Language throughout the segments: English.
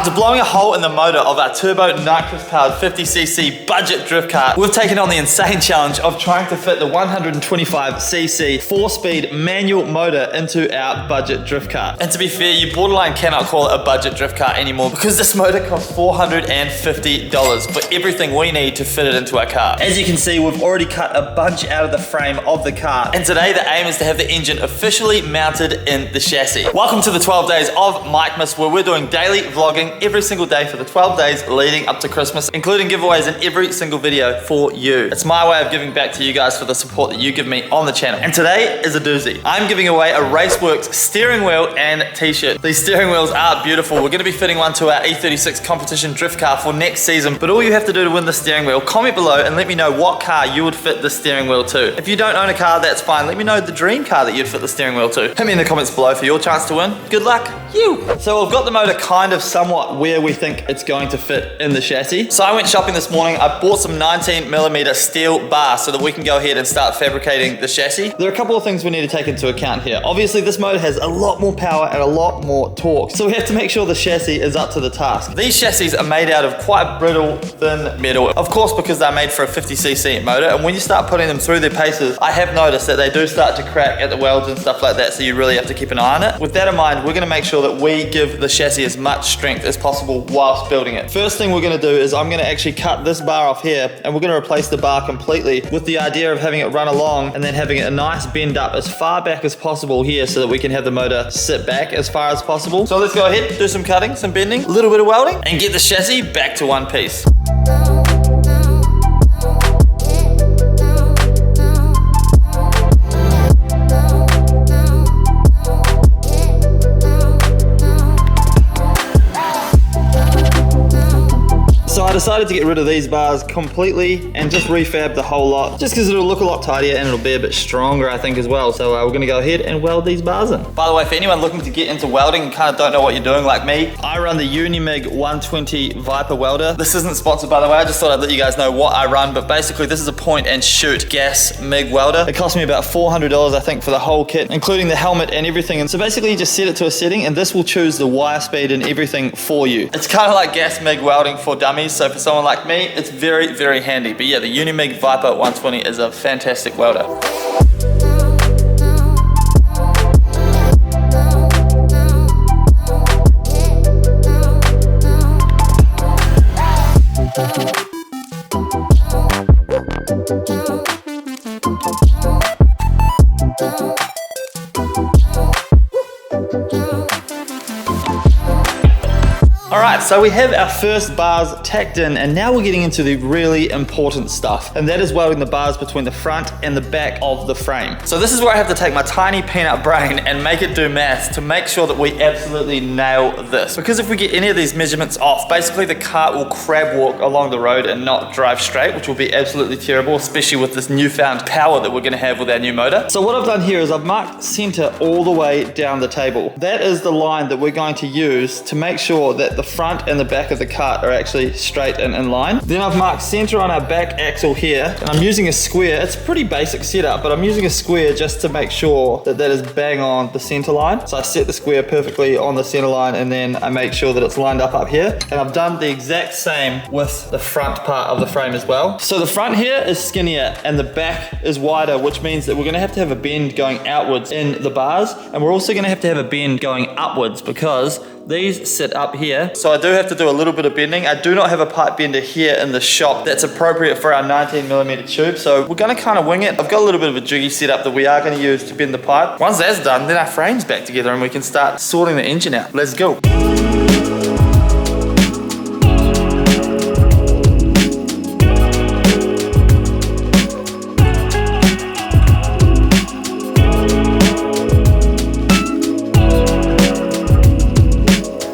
After blowing a hole in the motor of our turbo nitrous powered 50cc budget drift car, we've taken on the insane challenge of trying to fit the 125cc 4-speed manual motor into our budget drift car. And to be fair, you borderline cannot call it a budget drift car anymore because this motor costs $450 for everything we need to fit it into our car. As you can see, we've already cut a bunch out of the frame of the car, and today the aim is to have the engine officially mounted in the chassis. Welcome to the 12 days of Mikemas, where we're doing daily vlogging every single day for the 12 days leading up to Christmas, including giveaways in every single video for you. It's my way of giving back to you guys for the support that you give me on the channel. And today is a doozy. I'm giving away a Raceworks steering wheel and t-shirt. These steering wheels are beautiful. We're gonna be fitting one to our E36 competition drift car for next season, but all you have to do to win the steering wheel, comment below and let me know what car you would fit the steering wheel to. If you don't own a car, that's fine. Let me know the dream car that you'd fit the steering wheel to. Hit me in the comments below for your chance to win. Good luck, you. So we've got the motor kind of somewhat where we think it's going to fit in the chassis. So I went shopping this morning. I bought some 19mm steel bars so that we can go ahead and start fabricating the chassis. There are a couple of things we need to take into account here. Obviously, this motor has a lot more power and a lot more torque, so we have to make sure the chassis is up to the task. These chassis are made out of quite brittle, thin metal, of course, because they're made for a 50cc motor, and when you start putting them through their paces, I have noticed that they do start to crack at the welds and stuff like that, so you really have to keep an eye on it. With that in mind, we're gonna make sure that we give the chassis as much strength as possible whilst building it. First thing we're gonna do is I'm gonna actually cut this bar off here, and we're gonna replace the bar completely with the idea of having it run along and then having a nice bend up as far back as possible here so that we can have the motor sit back as far as possible. So let's go ahead, do some cutting, some bending, a little bit of welding, and get the chassis back to one piece. So I decided to get rid of these bars completely and just refab the whole lot, just because it'll look a lot tidier and it'll be a bit stronger, I think, as well. So we're gonna go ahead and weld these bars in. By the way, for anyone looking to get into welding and kind of don't know what you're doing like me, I run the Unimig 120 Viper welder. This isn't sponsored, by the way. I just thought I'd let you guys know what I run, but basically this is a point and shoot gas MIG welder. It cost me about $400, I think, for the whole kit, including the helmet and everything. And so basically you just set it to a setting and this will choose the wire speed and everything for you. It's kind of like gas MIG welding for dummies. So for someone like me, it's very, very handy. But yeah, the Unimig Viper 120 is a fantastic welder. Alright, so we have our first bars tacked in, and now we're getting into the really important stuff, and that is welding the bars between the front and the back of the frame. So this is where I have to take my tiny peanut brain and make it do maths to make sure that we absolutely nail this. Because if we get any of these measurements off, basically the car will crab walk along the road and not drive straight, which will be absolutely terrible, especially with this newfound power that we're gonna have with our new motor. So what I've done here is I've marked center all the way down the table. That is the line that we're going to use to make sure that the front and the back of the cart are actually straight and in line. Then I've marked center on our back axle here, and I'm using a square. It's a pretty basic setup, but I'm using a square just to make sure that that is bang on the center line. So I set the square perfectly on the center line, and then I make sure that it's lined up here. And I've done the exact same with the front part of the frame as well. So the front here is skinnier and the back is wider, which means that we're gonna have to have a bend going outwards in the bars, and we're also gonna have to have a bend going upwards because these sit up here. So I do have to do a little bit of bending. I do not have a pipe bender here in the shop that's appropriate for our 19mm tube, so we're gonna kind of wing it. I've got a little bit of a jiggy setup that we are gonna use to bend the pipe. Once that's done, then our frame's back together and we can start sorting the engine out. Let's go.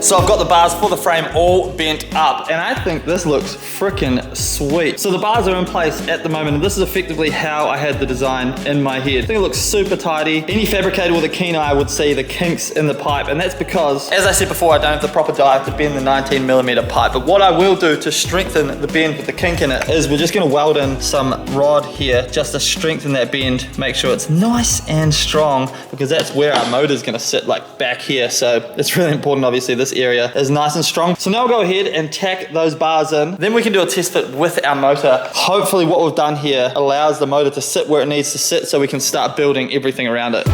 So I've got the bars for the frame all bent up, and I think this looks freaking sweet. So the bars are in place at the moment, and this is effectively how I had the design in my head. I think it looks super tidy. Any fabricator with a keen eye would see the kinks in the pipe, and that's because, as I said before, I don't have the proper die to bend the 19mm pipe. But what I will do to strengthen the bend with the kink in it is we're just gonna weld in some rod here just to strengthen that bend, make sure it's nice and strong, because that's where our motor's gonna sit, like back here. So it's really important, obviously, this area area is nice and strong. So now we'll go ahead and tack those bars in. Then we can do a test fit with our motor. Hopefully what we've done here allows the motor to sit where it needs to sit so we can start building everything around it.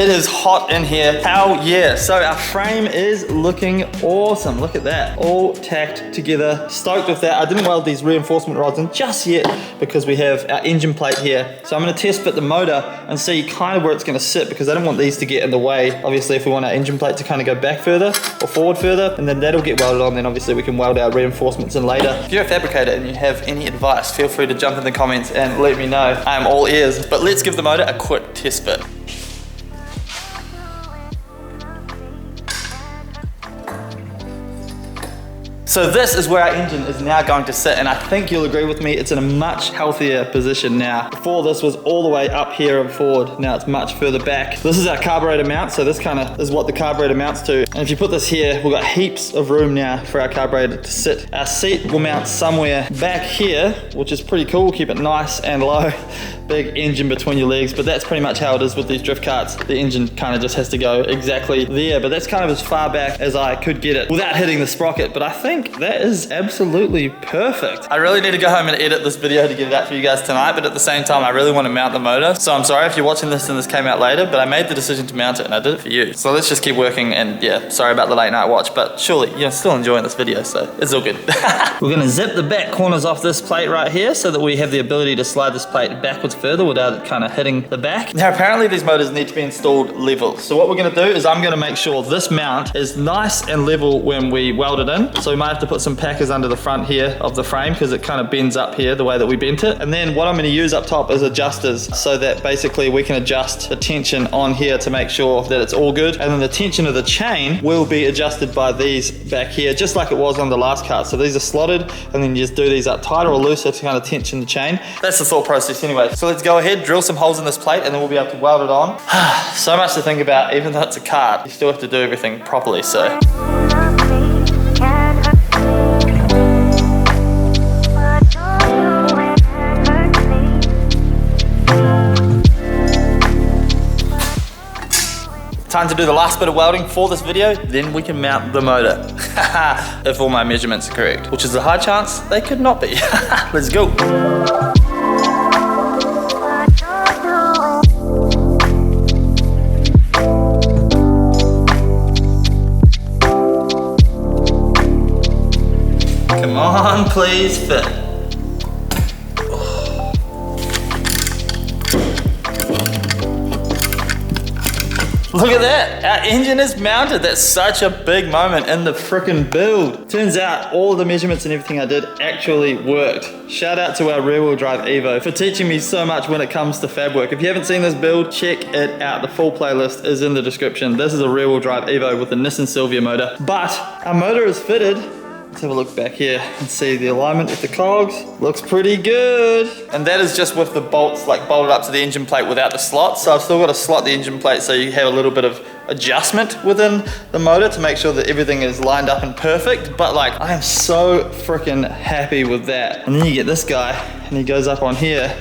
It is hot in here. Hell yeah. So our frame is looking awesome. Look at that. All tacked together. Stoked with that. I didn't weld these reinforcement rods in just yet because we have our engine plate here. So I'm going to test fit the motor and see kind of where it's going to sit because I don't want these to get in the way. Obviously, if we want our engine plate to kind of go back further or forward further, and then that'll get welded on, then obviously we can weld our reinforcements in later. If you're a fabricator and you have any advice, feel free to jump in the comments and let me know. I am all ears. But let's give the motor a quick test fit. So this is where our engine is now going to sit, and I think you'll agree with me, it's in a much healthier position now. Before this was all the way up here and forward, now it's much further back. This is our carburetor mount, so this kind of is what the carburetor mounts to. And if you put this here, we've got heaps of room now for our carburetor to sit. Our seat will mount somewhere back here, which is pretty cool, keep it nice and low. Big engine between your legs, but that's pretty much how it is with these drift carts. The engine kind of just has to go exactly there, but that's kind of as far back as I could get it without hitting the sprocket. But I think that is absolutely perfect. I really need to go home and edit this video to get it out for you guys tonight, but at the same time, I really want to mount the motor. So I'm sorry if you're watching this and this came out later, but I made the decision to mount it and I did it for you. So let's just keep working, and yeah, sorry about the late night watch, but surely you're still enjoying this video, so it's all good. We're gonna zip the back corners off this plate right here so that we have the ability to slide this plate backwards further without it kind of hitting the back. Now apparently these motors need to be installed level. So what we're gonna do is I'm gonna make sure this mount is nice and level when we weld it in. So we might have to put some packers under the front here of the frame because it kind of bends up here the way that we bent it. And then what I'm gonna use up top is adjusters so that basically we can adjust the tension on here to make sure that it's all good. And then the tension of the chain will be adjusted by these back here, just like it was on the last cart. So these are slotted and then you just do these up tighter or looser to kind of tension the chain. That's the thought process anyway. So let's go ahead, drill some holes in this plate and then we'll be able to weld it on. So much to think about, even though it's a cart, you still have to do everything properly, so. Time to do the last bit of welding for this video, then we can mount the motor. If all my measurements are correct, which is a high chance they could not be. Let's go. Come on, please fit. Look at that, our engine is mounted. That's such a big moment in the frickin' build. Turns out all the measurements and everything I did actually worked. Shout out to our rear wheel drive Evo for teaching me so much when it comes to fab work. If you haven't seen this build, check it out. The full playlist is in the description. This is a rear wheel drive Evo with the Nissan Silvia motor. But our motor is fitted. Let's have a look back here and see the alignment with the cogs. Looks pretty good. And that is just with the bolts like bolted up to the engine plate without the slots. So I've still got to slot the engine plate so you have a little bit of adjustment within the motor to make sure that everything is lined up and perfect. But like, I am so freaking happy with that. And then you get this guy and he goes up on here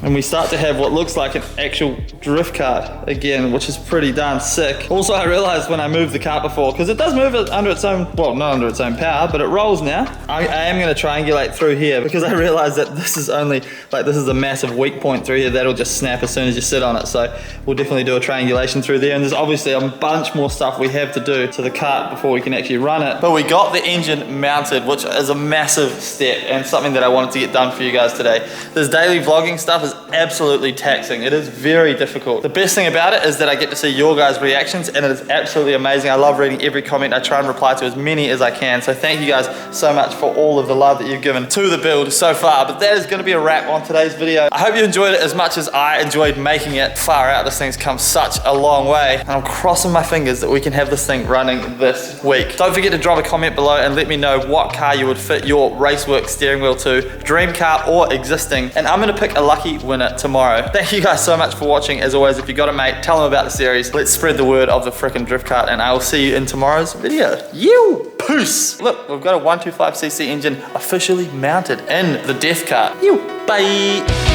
and we start to have what looks like an actual drift cart again, which is pretty darn sick. Also, I realized when I moved the cart before, because it does move it under its own, well, not under its own power, but it rolls now. I am gonna triangulate through here because I realized that this is only, like this is a massive weak point through here that'll just snap as soon as you sit on it. So we'll definitely do a triangulation through there. And there's obviously a bunch more stuff we have to do to the cart before we can actually run it. But we got the engine mounted, which is a massive step and something that I wanted to get done for you guys today. This daily vlogging stuff is absolutely taxing. It is very difficult. The best thing about it is that I get to see your guys' reactions, and it is absolutely amazing. I love reading every comment. I try and reply to as many as I can. So thank you guys so much for all of the love that you've given to the build so far. But that is going to be a wrap on today's video. I hope you enjoyed it as much as I enjoyed making it. Far out, this thing's come such a long way, and I'm crossing my fingers that we can have this thing running this week. Don't forget to drop a comment below and let me know what car you would fit your Racework steering wheel to, dream car or existing, and I'm gonna pick a lucky winner tomorrow. Thank you guys so much for watching. As always, if you got it, mate, tell them about the series. Let's spread the word of the frickin' drift kart, and I will see you in tomorrow's video. You peace. Look, we've got a 125cc engine officially mounted in the death kart. You bye.